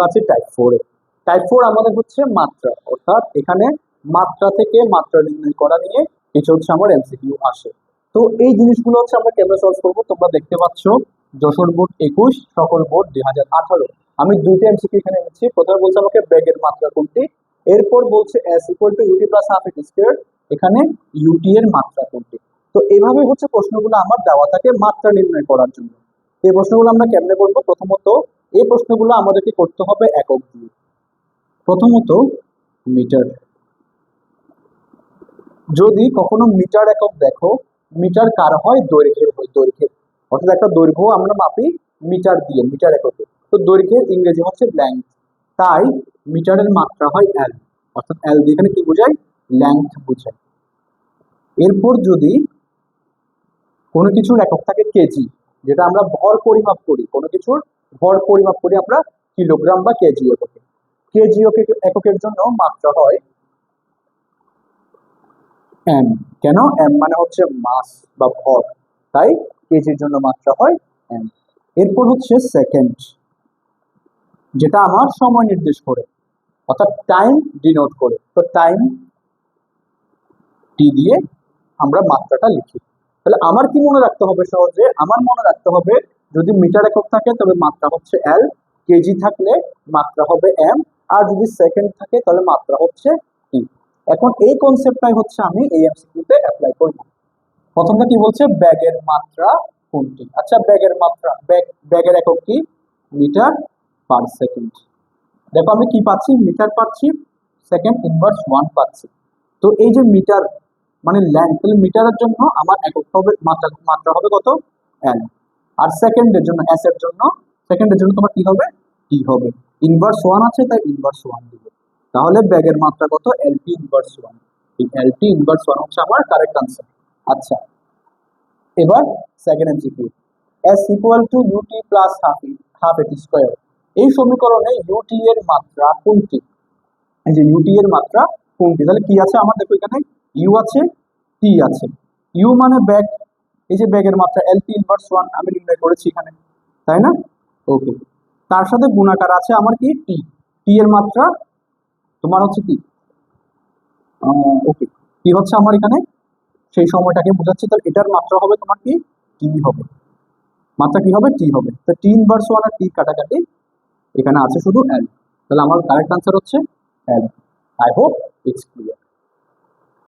আছে টাইপ 4 এ। টাইপ 4 আমাদের হচ্ছে মাত্রা, অর্থাৎ এখানে মাত্রা থেকে মাত্রা নির্ণয় করা নিয়ে কিছু হচ্ছে আমার এমসিকিউ আসে। তো এই জিনিসগুলো হচ্ছে আমরা কেমনে সলভ করবো, তোমরা দেখতে পাচ্ছ যশোর বোর্ড 21, সকল বোর্ড 2018। আমি দুইটা এমসিকিউ এখানে নিচ্ছি। প্রথমে বলছে আমাকে ব্যাগের মাত্রা কোনটি, এরপর বলছে S equal to u t plus half at square, এখানে ইউটি এর মাত্রা কোনটি। তো এভাবে হচ্ছে প্রশ্নগুলো আমার দেওয়া থাকে মাত্রা নির্ণয় করার জন্য। এই প্রশ্নগুলো আমরা কেমনে করবো, প্রথমত এই প্রশ্নগুলো আমাদেরকে করতে হবে একক দিয়ে। প্রথমত মিটার, যদি কখনো মিটার একক দেখো, মিটার কার হয়, দৈর্ঘ্যের হয়, দৈর্ঘ্যের, অর্থাৎ একটা দৈর্ঘ্য আমরা মাপি মিটার দিয়ে, মিটার এককে। তো দৈর্ঘ্যের ইংরেজি হচ্ছে লেংথ, তাই মিটারের মাত্রা হয় এল, অর্থাৎ এল দিয়ে এখানে কি বোঝায়, লেংথ বোঝায়। এরপর যদি কোনো কিছুর একক থাকে কেজি, যেটা আমরা ভর পরিমাপ করি, কোনো কিছুর ভর পরিমাপ করি আমরা কিলোগ্রাম বা কেজি এককে। কেজি এককের জন্য মাত্রা হয় এম। কেন, এম মানে হচ্ছে মাস বা ভর, তাই কেজির জন্য মাত্রা হয় এম। এরপর হচ্ছে সেকেন্ড, যেটা আমার সময় নির্দেশ করে, অর্থাৎ টাইম ডিনোট করে। তো টাইম টি দিয়ে আমরা মাত্রাটা লিখি। তাহলে আমার কি মনে রাখতে হবে, সহজে আমার মনে রাখতে হবে, যদি মিটার একক থাকে তবে মাত্রা হচ্ছে এল, কেজি থাকলে মাত্রা হবে এম, আর যদি সেকেন্ড থাকে তাহলে মাত্রা হচ্ছে টি। এখন এই কনসেপ্টটাই হচ্ছে আমি এই এমসিকিউতে অ্যাপ্লাই করব। প্রথমটা কি বলছে, ব্যাগের মাত্রা কোনটি। আচ্ছা, ব্যাগের মাত্রা, ব্যাগের একক কি, মিটার পার সেকেন্ড। দেখো আমি কি পাচ্ছি, মিটার পাচ্ছি, সেকেন্ড ইনভার্স 1 পাচ্ছি। তো এই যে মিটার মানে লেন্থ, তাহলে মিটারের জন্য আমার একক হবে মাত্রা, মাত্রা হবে কত, এল। আর সেকেন্ডের জন্য, এস এর জন্য, সেকেন্ডের জন্য তোমার কি হবে, টি হবে। ইনভার্স 1 আছে তাই ইনভার্স 1 দিবে। তাহলে ব্যাগের মাত্রা কত, এলটি ইনভার্স 1। এই এলটি ইনভার্স 1 হচ্ছে আমার কারেক্ট আনসার। আচ্ছা, এবার second MCQ, S equal to u t plus half at square, এই সমীকরণে ইউটি এর মাত্রা কোনটি। এই যে ইউটি এর মাত্রা কোনটি, তাহলে কি আছে আমার, দেখো এখানে ইউ আছে, টি আছে। ইউ মানে ব্যাগ, এই যে ব্যাগের মাত্রা এলটি ইনভার্স 1 আমি নির্ণয় করেছি এখানে, তাই না, ওকে। তার সাথে গুণাকার আছে আমার কি, টি, টি এর মাত্রা তোমার হচ্ছে কি, ওকে, কি হচ্ছে আমার এখানে সেই সময়টাকে বোঝাচ্ছে, তাহলে এটার মাত্রা হবে তোমার কি, টি হবে, মাত্রা কি হবে, টি হবে। তো টি ইনভার্স 1 আর টি কাটাকাটি, এখানে আছে শুধু এল, তাহলে আমার কারেক্ট আনসার হচ্ছে L. I hope it's clear.